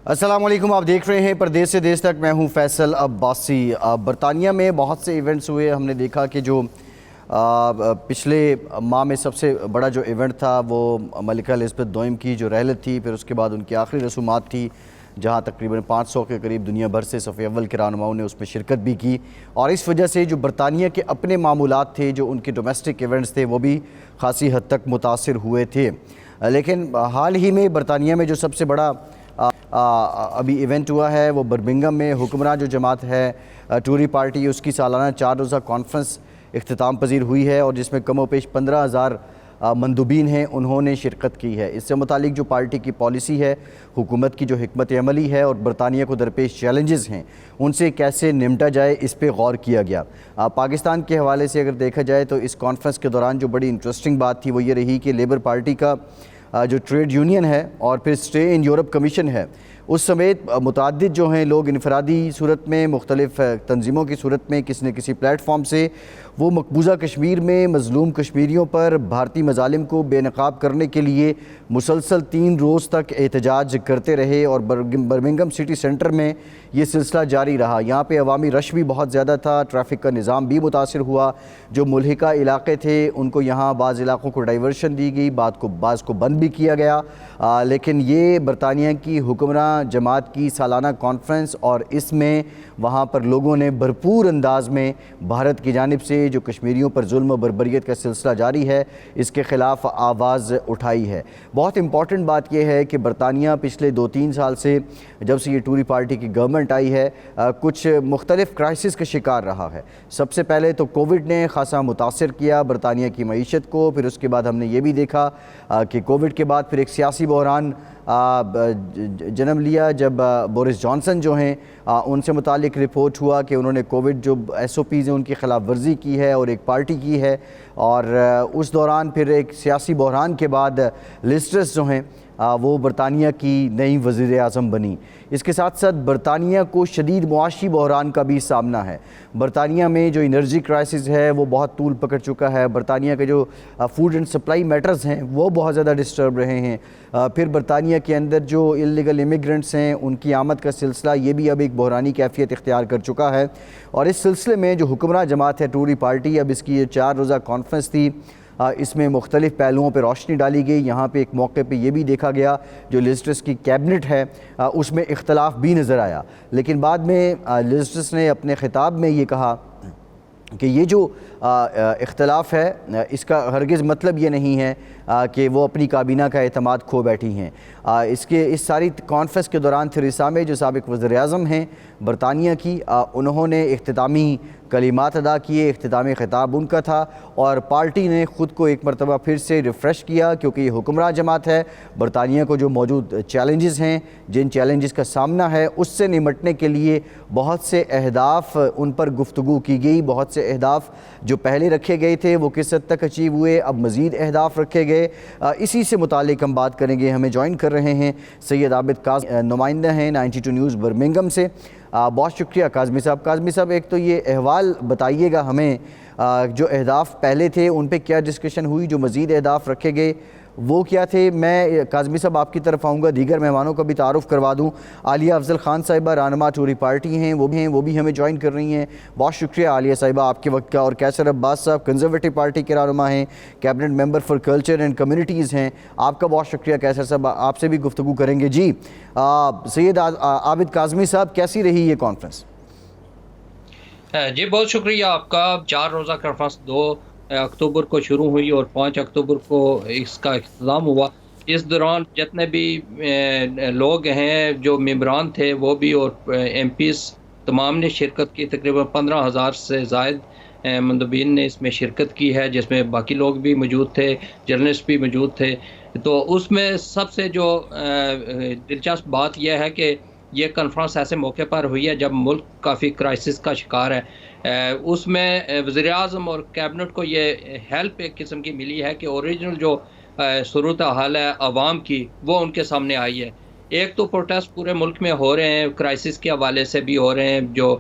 السلام علیکم، آپ دیکھ رہے ہیں پردیس سے دیس تک، میں ہوں فیصل عباسی۔ برطانیہ میں بہت سے ایونٹس ہوئے، ہم نے دیکھا کہ جو پچھلے ماہ میں سب سے بڑا جو ایونٹ تھا وہ ملکہ الزبیتھ دوئم کی جو رحلت تھی، پھر اس کے بعد ان کی آخری رسومات تھی جہاں تقریباً 500 کے قریب دنیا بھر سے صف اول کے رہنماؤں نے اس میں شرکت بھی کی، اور اس وجہ سے جو برطانیہ کے اپنے معمولات تھے، جو ان کے ڈومیسٹک ایونٹس تھے، وہ بھی خاصی حد تک متاثر ہوئے تھے۔ لیکن حال ہی میں برطانیہ میں جو سب سے بڑا ابھی ایونٹ ہوا ہے وہ برمنگھم میں حکمراں جو جماعت ہے ٹوری پارٹی، اس کی سالانہ 4 روزہ کانفرنس اختتام پذیر ہوئی ہے، اور جس میں کم و بیش 15,000 مندوبین ہیں، انہوں نے شرکت کی ہے۔ اس سے متعلق جو پارٹی کی پالیسی ہے، حکومت کی جو حکمت عملی ہے اور برطانیہ کو درپیش چیلنجز ہیں، ان سے کیسے نمٹا جائے، اس پہ غور کیا گیا۔ پاکستان کے حوالے سے اگر دیکھا جائے تو اس کانفرنس کے دوران جو بڑی انٹرسٹنگ بات تھی وہ یہ رہی کہ لیبر پارٹی کا جو ٹریڈ یونین ہے اور پھر اسٹے ان یورپ کمیشن ہے، اس سمیت متعدد جو ہیں لوگ انفرادی صورت میں، مختلف تنظیموں کی صورت میں، کسی نہ کسی پلیٹ فارم سے وہ مقبوضہ کشمیر میں مظلوم کشمیریوں پر بھارتی مظالم کو بے نقاب کرنے کے لیے مسلسل 3 روز تک احتجاج کرتے رہے، اور برمنگھم سٹی سینٹر میں یہ سلسلہ جاری رہا۔ یہاں پہ عوامی رش بھی بہت زیادہ تھا، ٹریفک کا نظام بھی متاثر ہوا، جو ملحقہ علاقے تھے ان کو یہاں بعض علاقوں کو ڈائیورشن دی گئی، بعض کو بند بھی کیا گیا، لیکن یہ برطانیہ کی حکمراں جماعت کی سالانہ کانفرنس، اور اس میں وہاں پر لوگوں نے بھرپور انداز میں بھارت کی جانب سے جو کشمیریوں پر ظلم و بربریت کا سلسلہ جاری ہے اس کے خلاف آواز اٹھائی ہے۔ بہت امپورٹنٹ بات یہ ہے کہ برطانیہ پچھلے 2-3 سال سے جب سے یہ ٹوری پارٹی کی گورنمنٹ آئی ہے کچھ مختلف کرائسس کا شکار رہا ہے۔ سب سے پہلے تو کووڈ نے خاصا متاثر کیا برطانیہ کی معیشت کو، پھر اس کے بعد ہم نے یہ بھی دیکھا کہ کووڈ کے بعد پھر ایک سیاسی بحران جنم لیا جب بورس جانسن جو ہیں ان سے متعلق رپورٹ ہوا کہ انہوں نے کووڈ جو SOPs ہیں ان کی خلاف ورزی کی ہے اور ایک پارٹی کی ہے، اور اس دوران پھر ایک سیاسی بحران کے بعد لیز ٹرس جو ہیں وہ برطانیہ کی نئی وزیر اعظم بنی۔ اس کے ساتھ ساتھ برطانیہ کو شدید معاشی بحران کا بھی سامنا ہے۔ برطانیہ میں جو انرجی کرائسس ہے وہ بہت طول پکڑ چکا ہے، برطانیہ کے جو فوڈ اینڈ سپلائی میٹرز ہیں وہ بہت زیادہ ڈسٹرب رہے ہیں، پھر برطانیہ کے اندر جو اللیگل امیگرنٹس ہیں ان کی آمد کا سلسلہ یہ بھی اب ایک بحرانی کیفیت اختیار کر چکا ہے، اور اس سلسلے میں جو حکمراں جماعت ہے ٹوری پارٹی، اب اس کی یہ 4 روزہ کانفرنس تھی، اس میں مختلف پہلوؤں پہ روشنی ڈالی گئی۔ یہاں پہ ایک موقع پہ یہ بھی دیکھا گیا جو لیز ٹرس کی کیبنٹ ہے اس میں اختلاف بھی نظر آیا، لیکن بعد میں لیز ٹرس نے اپنے خطاب میں یہ کہا کہ یہ جو اختلاف ہے اس کا ہرگز مطلب یہ نہیں ہے کہ وہ اپنی کابینہ کا اعتماد کھو بیٹھی ہیں۔ اس ساری کانفرنس کے دوران تھریسا مے جو سابق وزیر اعظم ہیں برطانیہ کی، انہوں نے اختتامی کلمات ادا کیے، اختتامی خطاب ان کا تھا، اور پارٹی نے خود کو ایک مرتبہ پھر سے ریفریش کیا کیونکہ یہ حکمراں جماعت ہے۔ برطانیہ کو جو موجود چیلنجز ہیں، جن چیلنجز کا سامنا ہے اس سے نمٹنے کے لیے بہت سے اہداف ان پر گفتگو کی گئی، بہت سے اہداف جو پہلے رکھے گئے تھے وہ کس حد تک اچیو ہوئے، اب مزید اہداف رکھے گئے، اسی سے متعلق ہم بات کریں گے۔ ہمیں جوائن کر رہے ہیں سید عابد کاظمی، نمائندہ ہیں 92 نیوز برمنگھم سے۔ بہت شکریہ کاظمی صاحب۔ کاظمی صاحب، ایک تو یہ احوال بتائیے گا ہمیں، جو اہداف پہلے تھے ان پہ کیا ڈسکشن ہوئی، جو مزید اہداف رکھے گئے وہ کیا تھے؟ میں کاظمی صاحب آپ کی طرف آؤں گا، دیگر مہمانوں کا بھی تعارف کروا دوں۔ عالیہ افضل خان صاحبہ رہنما ٹوری پارٹی ہیں، وہ بھی ہمیں جوائن کر رہی ہیں۔ بہت شکریہ عالیہ صاحبہ آپ کے وقت کا۔ اور کیسر عباس صاحب کنزرویٹو پارٹی کے رہنما ہیں، cabinet member for culture and communities ہیں، آپ کا بہت شکریہ کیسر صاحب، آپ سے بھی گفتگو کریں گے۔ جی سید عابد کاظمی صاحب، کیسی رہی یہ کانفرنس؟ جی بہت شکریہ آپ کا۔ 4 روزہ کانفرنس 2 اکتوبر کو شروع ہوئی اور 5 اکتوبر کو اس کا اختتام ہوا۔ اس دوران جتنے بھی لوگ ہیں جو ممبران تھے وہ بھی، اور MPs تمام نے شرکت کی، تقریباً 15,000 سے زائد مندوبین نے اس میں شرکت کی ہے، جس میں باقی لوگ بھی موجود تھے، جرنلسٹ بھی موجود تھے۔ تو اس میں سب سے جو دلچسپ بات یہ ہے کہ یہ کانفرنس ایسے موقع پر ہوئی ہے جب ملک کافی کرائسس کا شکار ہے۔ اس میں وزیر اعظم اور کیبنٹ کو یہ ہیلپ ایک قسم کی ملی ہے کہ اوریجنل جو صورتحال ہے عوام کی وہ ان کے سامنے آئی ہے۔ ایک تو پروٹیسٹ پورے ملک میں ہو رہے ہیں، کرائسس کے حوالے سے بھی ہو رہے ہیں، جو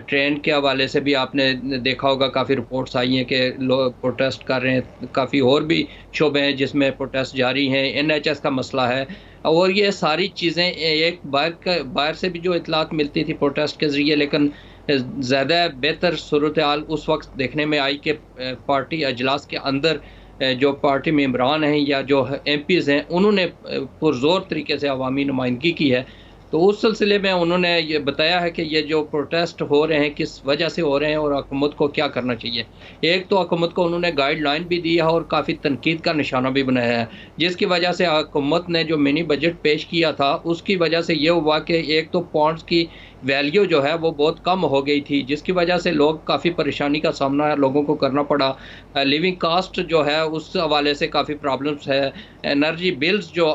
ٹرین کے حوالے سے بھی آپ نے دیکھا ہوگا، کافی رپورٹس آئی ہیں کہ لوگ پروٹیسٹ کر رہے ہیں، کافی اور بھی شعبے ہیں جس میں پروٹیسٹ جاری ہیں۔ NHS کا مسئلہ ہے، اور یہ ساری چیزیں ایک باہر سے بھی جو اطلاعات ملتی تھی پروٹیسٹ کے ذریعے، لیکن زیادہ بہتر صورتحال اس وقت دیکھنے میں آئی کہ پارٹی اجلاس کے اندر جو پارٹی ممبران ہیں یا جو ایم پیز ہیں انہوں نے پرزور طریقے سے عوامی نمائندگی کی ہے. تو اس سلسلے میں انہوں نے یہ بتایا ہے کہ یہ جو پروٹیسٹ ہو رہے ہیں کس وجہ سے ہو رہے ہیں اور حکومت کو کیا کرنا چاہیے. ایک تو حکومت کو انہوں نے گائیڈ لائن بھی دی ہے اور کافی تنقید کا نشانہ بھی بنایا ہے، جس کی وجہ سے حکومت نے جو منی بجٹ پیش کیا تھا اس کی وجہ سے یہ ہوا کہ ایک تو پونڈز کی ویلیو جو ہے وہ بہت کم ہو گئی تھی، جس کی وجہ سے لوگ کافی پریشانی کا سامنا لوگوں کو کرنا پڑا. لیونگ کاسٹ جو ہے اس حوالے سے کافی پرابلمس ہے. انرجی بلز جو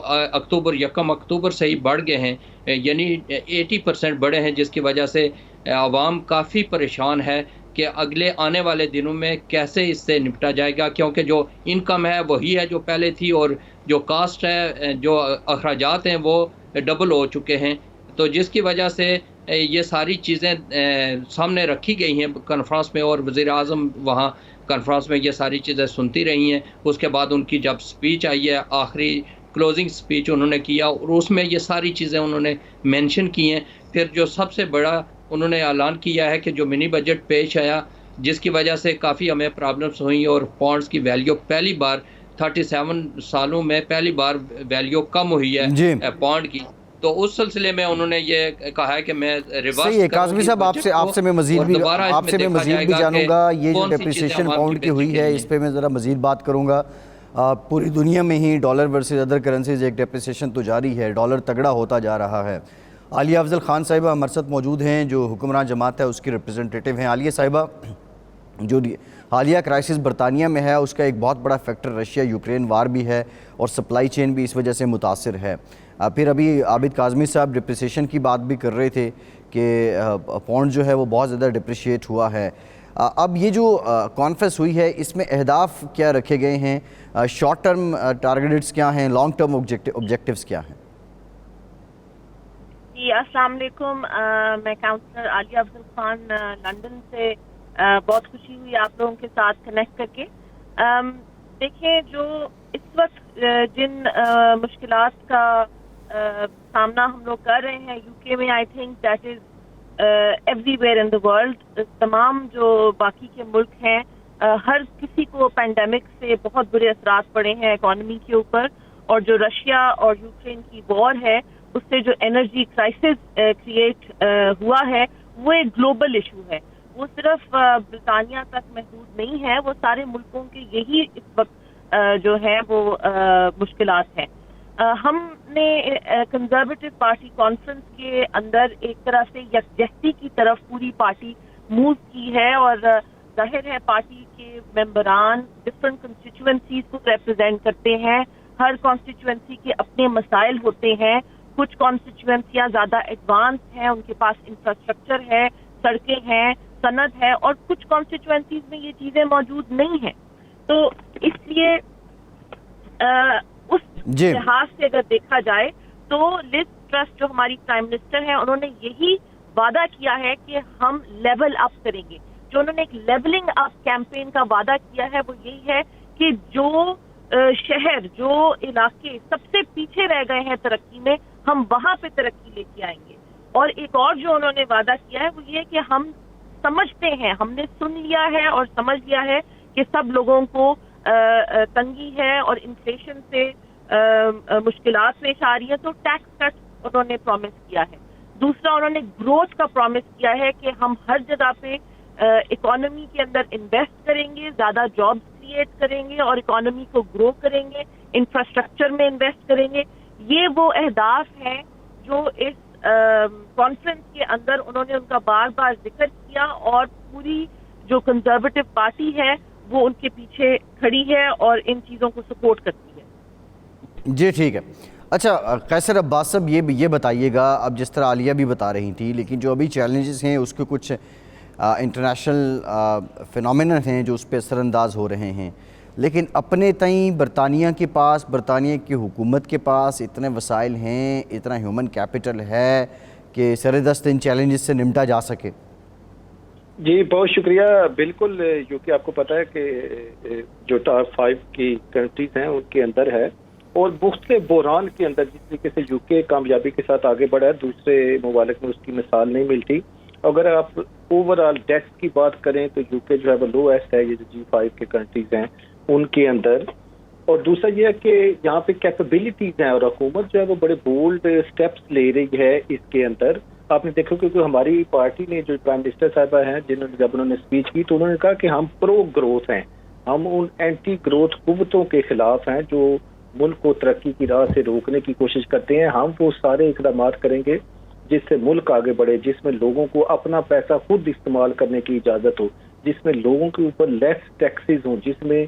یکم اکتوبر سے ہی بڑھ گئے ہیں، یعنی 80% بڑھے ہیں، جس کی وجہ سے عوام کافی پریشان ہے کہ اگلے آنے والے دنوں میں کیسے اس سے نپٹا جائے گا، کیونکہ جو انکم ہے وہی ہے جو پہلے تھی اور جو کاسٹ ہے، جو اخراجات ہیں وہ ڈبل ہو چکے ہیں. تو جس کی وجہ سے یہ ساری چیزیں سامنے رکھی گئی ہیں کانفرنس میں، اور وزیر اعظم وہاں کانفرنس میں یہ ساری چیزیں سنتی رہی ہیں. اس کے بعد ان کی جب سپیچ آئی ہے، آخری کلوزنگ سپیچ انہوں نے کیا اور اس میں یہ ساری چیزیں انہوں نے مینشن کی ہیں. پھر جو سب سے بڑا انہوں نے اعلان کیا ہے کہ جو منی بجٹ پیش آیا جس کی وجہ سے کافی ہمیں پرابلمس ہوئیں اور پاؤنڈز کی ویلیو پہلی بار 37 سالوں میں پہلی بار ویلیو کم ہوئی جی ہے پاؤنڈ کی. تو اس سلسلے میں انہوں نے یہ کہا ہے کہ میں ریورس صحیح ہے. کاظمی صاحب آپ سے میں مزید بھی جانوں گا. یہ جو ڈیپریسیشن پاؤنڈ کی ہوئی ہے اس پہ میں ذرا مزید بات کروں گا. پوری دنیا میں ہی ڈالر ورسز ادر کرنسیز ایک ڈیپریسیشن تو جاری ہے، ڈالر تگڑا ہوتا جا رہا ہے. عالیہ افضل خان صاحبہ ہمارے ساتھ موجود ہیں جو حکمران جماعت ہے اس کی ریپریزنٹیٹیو ہیں. عالیہ صاحبہ، جو حالیہ کرائسس برطانیہ میں ہے اس کا ایک بہت بڑا فیکٹر رشیا یوکرین وار بھی ہے اور سپلائی چین بھی اس وجہ سے متاثر ہے. پھر ابھی عابد کاظمی صاحب ڈپریسیشن کی بات بھی کر رہے تھے کہ پاؤنڈ جو ہے وہ بہت زیادہ ڈپریشیٹ ہوا ہے. اب یہ جو کانفرنس ہوئی ہے اس میں اہداف کیا رکھے گئے ہیں؟ شارٹ ٹرم ٹارگیٹس کیا ہیں؟ لانگ ٹرم آبجیکٹیوز کیا ہیں؟ جی السلام علیکم. میں کاؤنسلر عالیہ افضل خان لندن سے بہت خوشی ہوئی آپ لوگوں کے ساتھ کنیکٹ کر کے. دیکھیں جو اس وقت جن مشکلات کا سامنا ہم لوگ کر رہے ہیں یو کے میں، I think that is every where in the world. تمام جو باقی کے ملک ہیں ہر کسی کو پینڈیمک سے بہت برے اثرات پڑے ہیں اکانومی کے اوپر، اور جو رشیا اور یوکرین کی وار ہے اس سے جو انرجی کرائسس کریٹ ہوا ہے وہ ایک گلوبل ایشو ہے. وہ صرف برطانیہ تک محدود نہیں ہے، وہ سارے ملکوں کے یہی اس وقت جو ہے وہ مشکلات ہیں. ہم نے کنزرویٹو پارٹی کانفرنس کے اندر ایک طرح سے یکجہتی کی طرف پوری پارٹی موو کی ہے، اور ظاہر ہے پارٹی کے ممبران ڈفرینٹ کنسٹیچوئنسیز کو ریپرزینٹ کرتے ہیں. ہر کانسٹیچوئنسی کے اپنے مسائل ہوتے ہیں. کچھ کانسٹیچوئنسیاں زیادہ ایڈوانس ہیں، ان کے پاس انفراسٹرکچر ہے، سڑکیں ہیں، صنعت ہے، اور کچھ کانسٹیچوئنسیز میں یہ چیزیں موجود نہیں ہیں. تو اس لیے اس لحاظ سے اگر دیکھا جائے تو لز ٹرسٹ جو ہماری پرائم منسٹر ہیں انہوں نے یہی وعدہ کیا ہے کہ ہم لیول اپ کریں گے. جو انہوں نے ایک لیولنگ اپ کیمپین کا وعدہ کیا ہے وہ یہی ہے کہ جو شہر، جو علاقے سب سے پیچھے رہ گئے ہیں ترقی میں، ہم وہاں پہ ترقی لے کے آئیں گے. اور ایک اور جو انہوں نے وعدہ کیا ہے وہ یہ کہ ہم سمجھتے ہیں، ہم نے سن لیا ہے اور سمجھ لیا ہے کہ سب لوگوں کو تنگی ہے اور انفلیشن سے مشکلات پیش آ رہی ہے، تو ٹیکس کٹ انہوں نے پرومس کیا ہے. دوسرا انہوں نے گروتھ کا پرومس کیا ہے کہ ہم ہر جگہ پہ اکانومی کے اندر انویسٹ کریں گے، زیادہ جابس کریٹ کریں گے اور اکانومی کو گرو کریں گے، انفراسٹرکچر میں انویسٹ کریں گے. یہ وہ اہداف ہیں جو اس کانفرنس کے اندر انہوں نے ان کا بار بار ذکر کیا، اور پوری جو کنزرویٹو پارٹی ہے وہ ان کے پیچھے کھڑی ہے اور ان چیزوں کو سپورٹ کرتی ہے. جی ٹھیک ہے. اچھا قیصر عباس صاحب یہ بتائیے گا، اب جس طرح عالیہ بھی بتا رہی تھی، لیکن جو ابھی چیلنجز ہیں اس کے کچھ انٹرنیشنل فینومینن ہیں جو اس پہ اثر انداز ہو رہے ہیں، لیکن اپنے تئیں برطانیہ کے پاس، برطانیہ کی حکومت کے پاس اتنے وسائل ہیں، اتنا ہیومن کیپٹل ہے کہ سر دست ان چیلنجز سے نمٹا جا سکے. جی بہت شکریہ. بالکل، کیونکہ آپ کو پتہ ہے کہ جو ٹاپ 5 کی کنٹریز ہیں ان کے اندر ہے، اور مختلف بحران کے اندر جس طریقے سے یو کے کامیابی کے ساتھ آگے بڑھا ہے، دوسرے ممالک میں اس کی مثال نہیں ملتی. اگر آپ اوور آل ڈیٹس کی بات کریں تو یو کے جو ہے وہ لویسٹ ہے، یہ جو G5 کے کنٹریز ہیں ان کے اندر. اور دوسرا یہ ہے کہ یہاں پہ کیپیبلٹیز ہیں، اور حکومت جو ہے وہ بڑے بولڈ سٹیپس لے رہی ہے اس کے اندر. آپ نے دیکھو کہ ہماری پارٹی نے جو پرائم منسٹر صاحبہ ہیں جب انہوں نے اسپیچ کی تو انہوں نے کہا کہ ہم پرو گروتھ ہیں، ہم ان اینٹی گروتھ قوتوں کے خلاف ہیں جو ملک کو ترقی کی راہ سے روکنے کی کوشش کرتے ہیں. ہم وہ سارے اقدامات کریں گے جس سے ملک آگے بڑھے، جس میں لوگوں کو اپنا پیسہ خود استعمال کرنے کی اجازت ہو، جس میں لوگوں کے اوپر لیس ٹیکسز ہوں، جس میں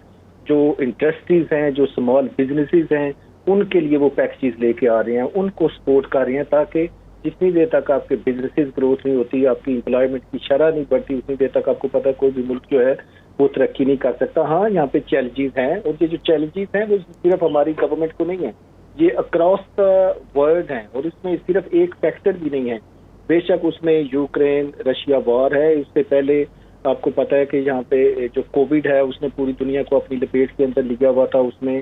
جو انڈسٹریز ہیں، جو اسمال بزنسز ہیں، ان کے لیے وہ پیکیجز لے کے آ رہے ہیں، ان کو سپورٹ کر رہے ہیں تاکہ جتنی دیر تک آپ کے بزنسز گروتھ نہیں ہوتی، آپ کی امپلائمنٹ کی شرح نہیں بڑھتی، اتنی دیر تک آپ کو پتہ ہے کوئی بھی ملک جو ہے وہ ترقی نہیں کر سکتا. ہاں یہاں پہ چیلنجز ہیں، اور یہ جو چیلنجز ہیں وہ صرف ہماری گورنمنٹ کو نہیں ہیں، یہ اکراس دا ورلڈ ہیں، اور اس میں صرف ایک فیکٹر بھی نہیں ہے. بے شک اس میں یوکرین رشیا وار ہے، اس سے پہلے آپ کو پتہ ہے کہ یہاں پہ جو کووڈ ہے اس نے پوری دنیا کو اپنی لپیٹ کے اندر لیا ہوا تھا، اس میں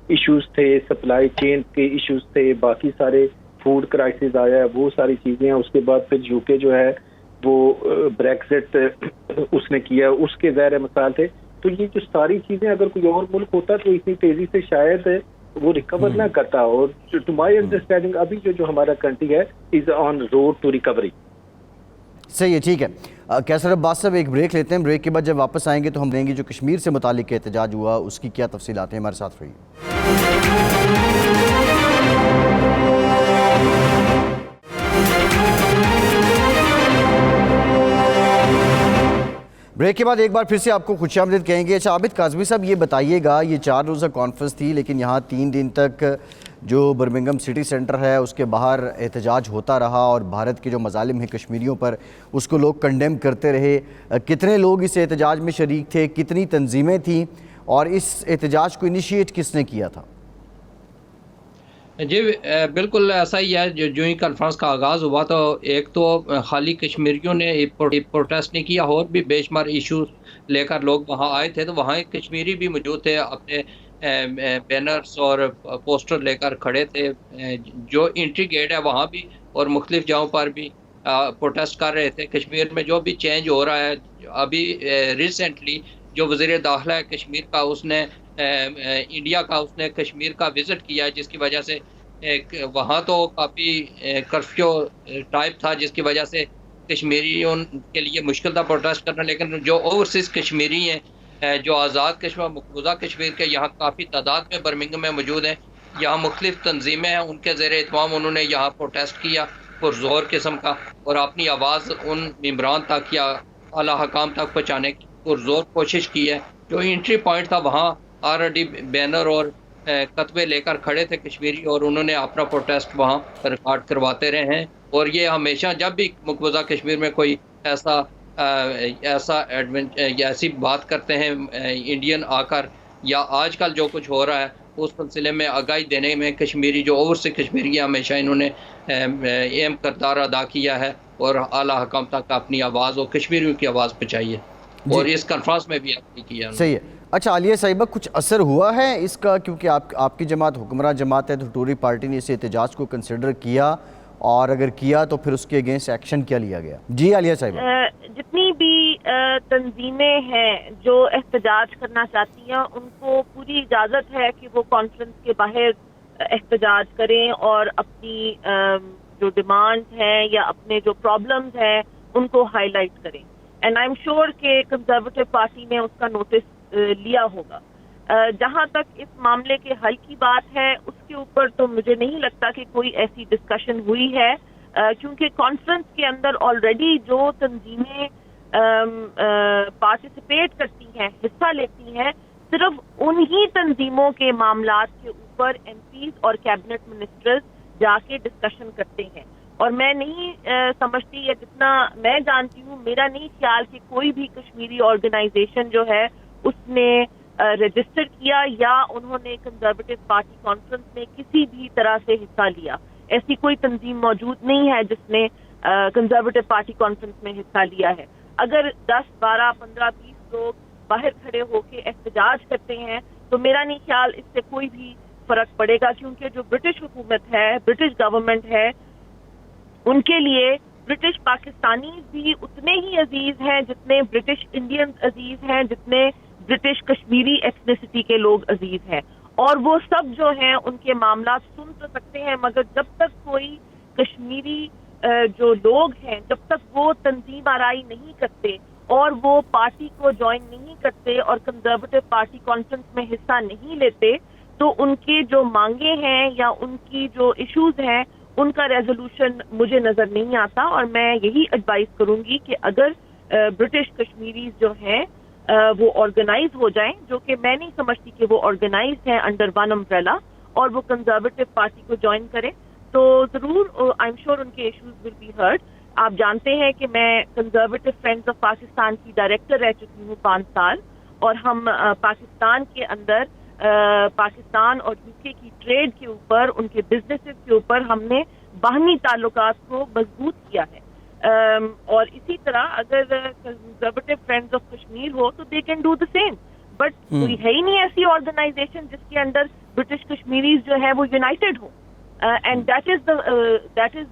ایشوز تھے، سپلائی چین کے ایشوز تھے، باقی سارے فوڈ کرائسس آیا ہے، وہ ساری چیزیں ہیں. اس کے بعد پھر یو کے جو ہے وہ بریکزٹ اس نے کیا، اس کے ظاہر مسائل تھے. تو یہ جو ساری چیزیں اگر کوئی اور ملک ہوتا تو اتنی تیزی سے شاید وہ ریکور نہ کرتا. اور ٹو مائی انڈرسٹینڈنگ ابھی جو ہمارا کنٹری ہے از آن روڈ ٹو ریکوری. صحیح ہے، ٹھیک ہے. کیسر عباس صاحب ایک بریک لیتے ہیں، بریک کے بعد جب واپس آئیں گے تو ہم دیں گے جو کشمیر سے متعلق احتجاج ہوا اس کی کیا تفصیلات ہیں. ہمارے ساتھ رہیے. بریک کے بعد ایک بار پھر سے آپ کو خوش آمدید کہیں گے. اچھا عابد کاظمی صاحب یہ بتائیے گا، یہ 4 روزہ کانفرنس تھی لیکن یہاں 3 دن تک جو برمنگھم سٹی سینٹر ہے اس کے باہر احتجاج ہوتا رہا اور بھارت کے جو مظالم ہیں کشمیریوں پر اس کو لوگ کنڈیم کرتے رہے. کتنے لوگ اس احتجاج میں شریک تھے، کتنی تنظیمیں تھیں اور اس احتجاج کو انیشیٹ کس نے کیا تھا؟ جی بالکل ایسا ہی ہے. جو ہی کانفرنس کا آغاز ہوا تو ایک تو خالی کشمیریوں نے پروٹیسٹ نہیں کیا، اور بھی بے شمار ایشوز لے کر لوگ وہاں آئے تھے. تو وہاں ایک کشمیری بھی موجود تھے، اپنے بینرز اور پوسٹر لے کر کھڑے تھے. جو انٹری گیٹ ہے وہاں بھی اور مختلف جگہوں پر بھی پروٹیسٹ کر رہے تھے. کشمیر میں جو بھی چینج ہو رہا ہے، ابھی ریسنٹلی جو وزیر داخلہ ہے کشمیر کا اس نے انڈیا کا اس نے کشمیر کا وزٹ کیا ہے، جس کی وجہ سے وہاں تو کافی کرفیو ٹائپ تھا، جس کی وجہ سے کشمیریوں کے لیے مشکل تھا پروٹیسٹ کرنا. لیکن جو اوورسیز کشمیری ہیں، جو آزاد کشمیر مقبوضہ کشمیر کے یہاں کافی تعداد میں برمنگھم میں موجود ہیں، یہاں مختلف تنظیمیں ہیں، ان کے زیر اہتمام انہوں نے یہاں پروٹیسٹ کیا پرزور قسم کا، اور اپنی آواز ان ممبران تک یا اعلیٰ حکام تک پہنچانے کی پرزور کوشش کی ہے. جو انٹری پوائنٹ تھا وہاں آلریڈی بینر اور کتبے لے کر کھڑے تھے کشمیری، اور انہوں نے اپنا پروٹیسٹ وہاں ریکارڈ کرواتے رہے ہیں. اور یہ ہمیشہ جب بھی مقبوضہ کشمیر میں کوئی ایسی بات کرتے ہیں انڈین آ کر، یا آج کل جو کچھ ہو رہا ہے اس سلسلے میں آگاہی دینے میں کشمیری جو اوورسیز کشمیری ہیں ہمیشہ انہوں نے اہم کردار ادا کیا ہے اور اعلیٰ حکام تک اپنی آواز اور کشمیریوں کی آواز پہنچائی ہے. اور اس کانفرنس میں بھی آپ نے کیا. صحیح ہے. اچھا عالیہ صاحبہ کچھ اثر ہوا ہے اس کا، کیونکہ آپ کی جماعت حکمراں جماعت ہے تو ٹوری پارٹی نے اس احتجاج کو کنسیڈر کیا، اور اگر کیا تو پھر اس کے اگینسٹ ایکشن کیا لیا گیا؟ جی عالیہ صاحبہ. جتنی بھی تنظیمیں ہیں جو احتجاج کرنا چاہتی ہیں ان کو پوری اجازت ہے کہ وہ کانفرنس کے باہر احتجاج کریں اور اپنی جو ڈیمانڈ ہیں یا اپنے جو پرابلمز ہیں ان کو ہائی لائٹ کریں. اینڈ آئی ایم شیور کہ کنزرویٹو پارٹی نے اس کا نوٹس لیا ہوگا. جہاں تک اس معاملے کے حل کی بات ہے اس کے اوپر تو مجھے نہیں لگتا کہ کوئی ایسی ڈسکشن ہوئی ہے، کیونکہ کانفرنس کے اندر آلریڈی جو تنظیمیں پارٹیسپیٹ کرتی ہیں، حصہ لیتی ہیں، صرف انہی تنظیموں کے معاملات کے اوپر ایم پیز اور کیبنٹ منسٹرز جا کے ڈسکشن کرتے ہیں. اور میں نہیں سمجھتی، یا جتنا میں جانتی ہوں میرا نہیں خیال کہ کوئی بھی کشمیری آرگنائزیشن جو ہے اس نے رجسٹر کیا یا انہوں نے کنزرویٹو پارٹی کانفرنس میں کسی بھی طرح سے حصہ لیا. ایسی کوئی تنظیم موجود نہیں ہے جس نے کنزرویٹو پارٹی کانفرنس میں حصہ لیا ہے. اگر 10 12 15 20 لوگ باہر کھڑے ہو کے احتجاج کرتے ہیں تو میرا نہیں خیال اس سے کوئی بھی فرق پڑے گا, کیونکہ جو برٹش حکومت ہے, برٹش گورنمنٹ ہے, ان کے لیے برٹش پاکستانی بھی اتنے ہی عزیز ہیں جتنے برٹش انڈینز عزیز ہیں, جتنے برٹش کشمیری ایتھنیسٹی کے لوگ عزیز ہیں. اور وہ سب جو ہیں ان کے معاملات سن تو سکتے ہیں, مگر جب تک کوئی کشمیری جو لوگ ہیں, جب تک وہ تنظیم آرائی نہیں کرتے اور وہ پارٹی کو جوائن نہیں کرتے اور کنزرویٹو پارٹی کانفرنس میں حصہ نہیں لیتے, تو ان کی جو مانگیں ہیں یا ان کی جو ایشوز ہیں ان کا ریزولوشن مجھے نظر نہیں آتا. اور میں یہی ایڈوائز کروں گی کہ اگر برٹش کشمیریز جو ہیں وہ آرگنائز ہو جائیں, جو کہ میں نہیں سمجھتی کہ وہ آرگنائزڈ ہیں انڈر ون امبریلا, اور وہ کنزرویٹو پارٹی کو جوائن کریں, تو ضرور آئی ایم شیور ان کے ایشوز ول بی ہرڈ. آپ جانتے ہیں کہ میں کنزرویٹو فرینڈز آف پاکستان کی ڈائریکٹر رہ چکی ہوں 5 سال, اور ہم پاکستان کے اندر پاکستان اور یو کے کی ٹریڈ کے اوپر, ان کے بزنسز کے اوپر ہم نے باہمی تعلقات کو مضبوط کیا ہے. اور اسی طرح اگر کنزرویٹو فرینڈز آف کشمیر ہو تو they can do the same, but کوئی ہے ہی نہیں ایسی آرگنائزیشن جس کے اندر برٹش کشمیریز جو ہے وہ یونائٹیڈ ہوں. And that is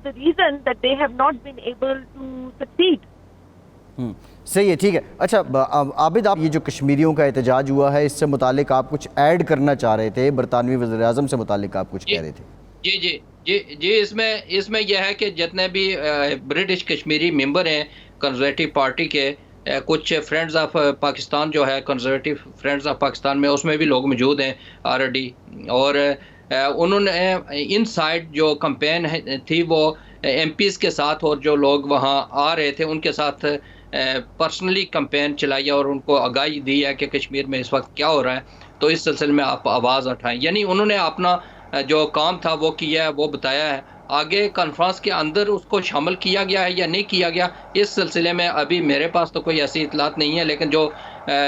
the reason that they have not been able to succeed. صحیح ہے, ٹھیک ہے. اچھا عابد, آپ یہ جو کشمیریوں کا احتجاج ہوا ہے اس سے متعلق آپ کچھ ایڈ کرنا چاہ رہے تھے, برطانوی وزیر اعظم سے متعلق آپ کچھ کہہ رہے تھے. جی اس میں یہ ہے کہ جتنے بھی برٹش کشمیری ممبر ہیں کنزرویٹو پارٹی کے, کچھ فرینڈز آف پاکستان جو ہے کنزرویٹو فرینڈز آف پاکستان میں, اس میں بھی لوگ موجود ہیں آلریڈی, اور انہوں نے ان سائڈ جو کمپین تھی وہ ایم پیز کے ساتھ اور جو لوگ وہاں آ رہے تھے ان کے ساتھ پرسنلی کمپین چلائی اور ان کو آگاہی دی ہے کہ کشمیر میں اس وقت کیا ہو رہا ہے, تو اس سلسلے میں آپ آواز اٹھائیں. یعنی انہوں نے اپنا جو کام تھا وہ کیا ہے, وہ بتایا ہے. آگے کانفرنس کے اندر اس کو شامل کیا گیا ہے یا نہیں کیا گیا, اس سلسلے میں ابھی میرے پاس تو کوئی ایسی اطلاعات نہیں ہے, لیکن جو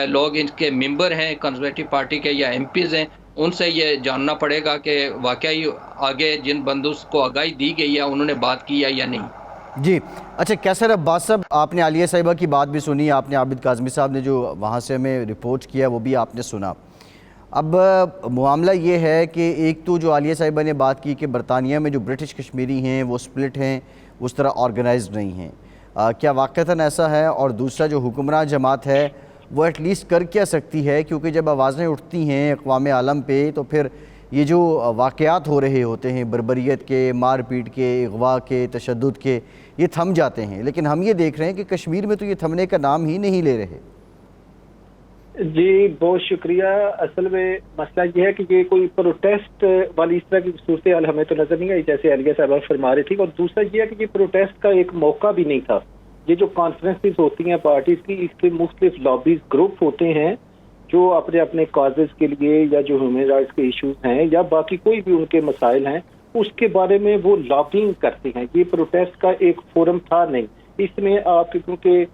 لوگ ان کے ممبر ہیں کنزرویٹو پارٹی کے یا ایم پیز ہیں, ان سے یہ جاننا پڑے گا کہ واقعی آگے جن بندوق کو آگاہی دی گئی ہے انہوں نے بات کی ہے یا نہیں. جی اچھا, کیسر عباس صاحب, آپ نے عالیہ صاحبہ کی بات بھی سنی, آپ نے عابد کاظمی صاحب نے جو وہاں سے ہمیں رپورٹ کیا وہ بھی آپ نے سنا. اب معاملہ یہ ہے کہ ایک تو جو عالیہ صاحبہ نے بات کی کہ برطانیہ میں جو برٹش کشمیری ہیں وہ سپلٹ ہیں, اس طرح آرگنائزڈ نہیں ہیں, کیا واقعتاً ایسا ہے؟ اور دوسرا جو حکمراں جماعت ہے وہ ایٹ لیسٹ کر کیا سکتی ہے, کیونکہ جب آوازیں اٹھتی ہیں اقوام عالم پہ تو پھر یہ جو واقعات ہو رہے ہوتے ہیں بربریت کے, مار پیٹ کے, اغوا کے, تشدد کے, یہ تھم جاتے ہیں. لیکن ہم یہ دیکھ رہے ہیں کہ کشمیر میں تو یہ تھمنے کا نام ہی نہیں لے رہے. جی بہت شکریہ. اصل میں مسئلہ یہ ہے کہ یہ کوئی پروٹیسٹ والی اس طرح کی صورتحال ہمیں تو نظر نہیں آئی جیسے عالیہ صاحبہ فرما رہی تھی, اور دوسرا یہ ہے کہ یہ پروٹیسٹ کا ایک موقع بھی نہیں تھا. یہ جو کانفرنسز ہوتی ہیں پارٹیز کی, اس کے مختلف لابیز گروپ ہوتے ہیں جو اپنے اپنے کازز کے لیے یا جو ہیومن رائٹس کے ایشوز ہیں یا باقی کوئی بھی ان کے مسائل ہیں اس کے بارے میں وہ لابنگ کرتے ہیں. یہ پروٹیسٹ کا ایک فورم تھا نہیں. اس میں آپ کیونکہ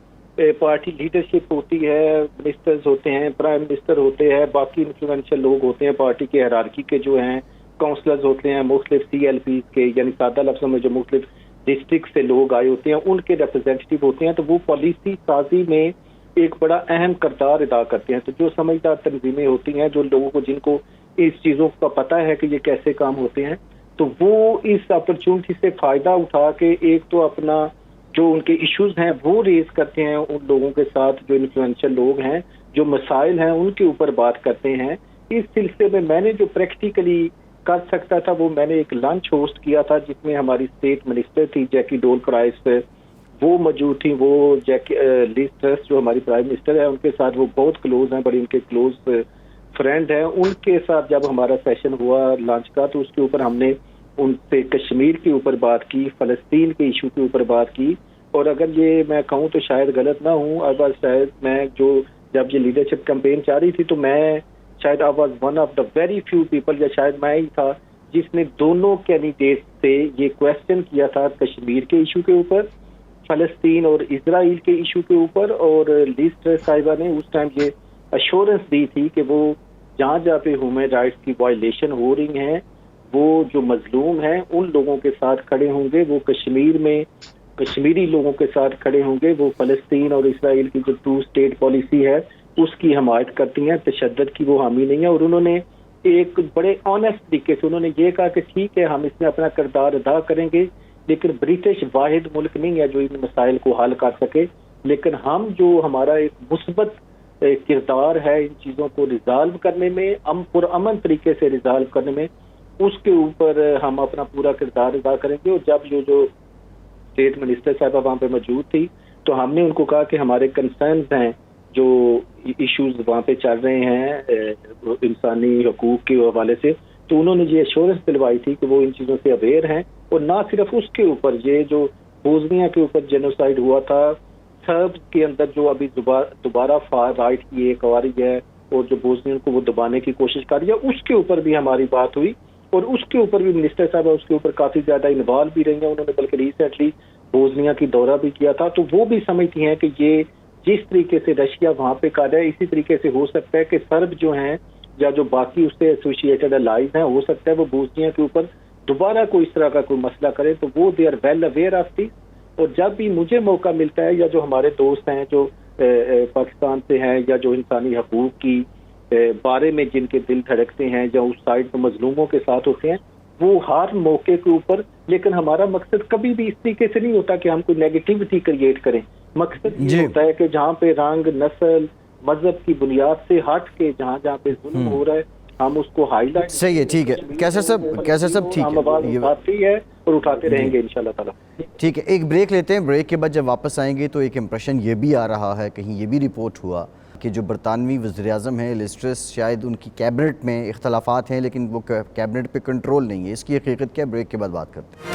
پارٹی لیڈرشپ ہوتی ہے, منسٹرز ہوتے ہیں, پرائم منسٹر ہوتے ہیں, باقی انفلوئنشل لوگ ہوتے ہیں پارٹی کے ہیرارکی کے جو ہیں, کاؤنسلرز ہوتے ہیں مختلف سی ایل پیز کے, یعنی سادہ لفظوں میں جو مختلف ڈسٹرکٹ سے لوگ آئے ہوتے ہیں ان کے ریپرزینٹیو ہوتے ہیں, تو وہ پالیسی سازی میں ایک بڑا اہم کردار ادا کرتے ہیں. تو جو سمجھدار تنظیمیں ہوتی ہیں, جو لوگوں کو جن کو اس چیزوں کا پتہ ہے کہ یہ کیسے کام ہوتے ہیں, تو وہ اس اپرچونٹی سے فائدہ اٹھا کے ایک تو اپنا جو ان کے ایشوز ہیں وہ ریز کرتے ہیں ان لوگوں کے ساتھ جو انفلوئنشل لوگ ہیں, جو مسائل ہیں ان کے اوپر بات کرتے ہیں. اس سلسلے میں میں نے جو پریکٹیکلی کر سکتا تھا وہ میں نے ایک لنچ ہوسٹ کیا تھا جس میں ہماری اسٹیٹ منسٹر تھی جیکی ڈول پرائس, وہ موجود تھیں. وہ لیز ٹرس جو ہماری پرائم منسٹر ہے ان کے ساتھ وہ بہت کلوز ہیں, بڑی ان کے کلوز فرینڈ ہیں. ان کے ساتھ جب ہمارا سیشن ہوا لنچ کا تو اس کے اوپر ہم نے ان سے کشمیر کے اوپر بات کی, فلسطین کے ایشو کے اوپر بات کی. اور اگر یہ میں کہوں تو شاید غلط نہ ہوں, اب شاید میں جو جب یہ لیڈرشپ کمپین چل رہی تھی تو میں شاید I was one of the very few people, یا شاید میں ہی تھا جس نے دونوں کینڈیڈیٹ سے یہ کویسچن کیا تھا کشمیر کے ایشو کے اوپر, فلسطین اور اسرائیل کے ایشو کے اوپر. اور لیز ٹرس صاحبہ نے اس ٹائم یہ ایشورنس دی تھی کہ وہ جہاں جہاں پہ ہیومن رائٹس کی وائلیشن ہو رہی ہیں وہ جو مظلوم ہیں ان لوگوں کے ساتھ کھڑے ہوں گے, وہ کشمیر میں کشمیری لوگوں کے ساتھ کھڑے ہوں گے, وہ فلسطین اور اسرائیل کی جو 2 اسٹیٹ پالیسی ہے اس کی حمایت کرتی ہیں, تشدد کی وہ حامی نہیں ہے. اور انہوں نے ایک بڑے آنےسٹ طریقے سے انہوں نے یہ کہا کہ ٹھیک ہے ہم اس میں اپنا کردار ادا کریں گے، لیکن برٹش واحد ملک نہیں ہے جو ان مسائل کو حل کر سکے، لیکن ہم جو ہمارا ایک مثبت کردار ہے ان چیزوں کو ریزالو کرنے میں، پرامن طریقے سے ریزالو کرنے میں، اس کے اوپر ہم اپنا پورا کردار ادا کریں گے۔ اور جب جو اسٹیٹ منسٹر صاحبہ وہاں پہ موجود تھی تو ہم نے ان کو کہا کہ ہمارے کنسرنز ہیں جو ایشوز وہاں پہ چل رہے ہیں انسانی حقوق کے حوالے سے، تو انہوں نے یہ ایشورنس دلوائی تھی کہ وہ ان چیزوں سے اویئر ہیں، اور نہ صرف اس کے اوپر، یہ جو بوزنیا کے اوپر جینوسائیڈ ہوا تھا، سرب کے اندر جو ابھی دوبارہ فار رائٹ کی ایک آ رہی ہے اور جو بوزنین کو وہ دبانے کی کوشش کر رہی ہے، اس کے اوپر بھی ہماری بات ہوئی، اور اس کے اوپر بھی منسٹر صاحب اس کے اوپر کافی زیادہ انوالو بھی رہی ہیں، انہوں نے بلکہ ریسنٹلی بوزنیا کی دورہ بھی کیا تھا، تو وہ بھی سمجھتی ہیں کہ یہ جس طریقے سے رشیا وہاں پہ کر رہا ہے اسی طریقے سے ہو سکتا ہے کہ سرب جو ہیں یا جو باقی اس سے ایسوسیٹڈ الائز ہیں، ہو سکتا ہے وہ بوزنیا کے اوپر دوبارہ کوئی اس طرح کا کوئی مسئلہ کرے، تو وہ they are well aware of this. اور جب بھی مجھے موقع ملتا ہے یا جو ہمارے دوست ہیں جو پاکستان سے ہیں یا جو انسانی حقوق کی بارے میں جن کے دل دھڑکتے ہیں یا اس سائڈ پہ مظلوموں کے ساتھ ہوتے ہیں، وہ ہر موقع کے اوپر، لیکن ہمارا مقصد کبھی بھی اس طریقے سے نہیں ہوتا کہ ہم کوئی نیگیٹیوٹی کریٹ کریں، مقصد یہ ہوتا ہے کہ جہاں پہ رنگ، نسل، مذہب کی بنیاد سے ہٹ کے جہاں پہ ظلم ہو رہا ہے ہم اس کو ہائی لائٹ۔ صحیح ہے، ٹھیک ہے کیسر صاحب ٹھیک ہم آواز اٹھاتی ہے اور اٹھاتے رہیں گے انشاءاللہ تعالیٰ۔ ٹھیک ہے، ایک بریک لیتے ہیں، بریک کے بعد جب واپس آئیں گے تو ایک امپریشن یہ بھی آ رہا ہے، کہیں یہ بھی رپورٹ ہوا کہ جو برطانوی وزیراعظم ہیں لیز ٹرس، شاید ان کی کیبنٹ میں اختلافات ہیں لیکن وہ کیبنٹ پہ کنٹرول نہیں ہے، اس کی حقیقت کیا؟ بریک کے بعد بات کرتے ہیں۔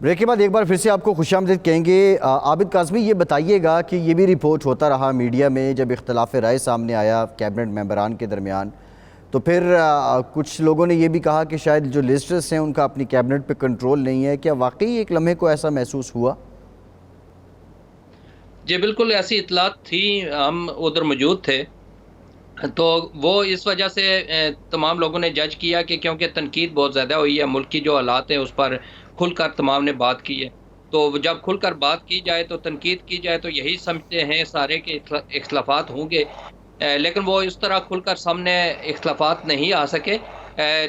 بریک کے بعد ایک بار پھر سے آپ کو خوش آمدید کہیں گے۔ عابد کاظمی، یہ بتائیے گا کہ یہ بھی رپورٹ ہوتا رہا میڈیا میں جب اختلاف رائے سامنے آیا کیبنٹ ممبران کے درمیان، تو پھر کچھ لوگوں نے یہ بھی کہا کہ شاید جو لیز ٹرس ہیں ان کا اپنی کیبنٹ پہ کنٹرول نہیں ہے، کیا واقعی ایک لمحے کو ایسا محسوس ہوا؟ جی بالکل ایسی اطلاعات تھی، ہم ادھر موجود تھے، تو وہ اس وجہ سے تمام لوگوں نے جج کیا کہ کیونکہ تنقید بہت زیادہ ہوئی ہے، ملک کی جو حالات ہیں اس پر کھل کر تمام نے بات کی ہے، تو جب کھل کر بات کی جائے تو تنقید کی جائے تو یہی سمجھتے ہیں سارے کہ اختلافات ہوں گے، لیکن وہ اس طرح کھل کر سامنے اختلافات نہیں آ سکے،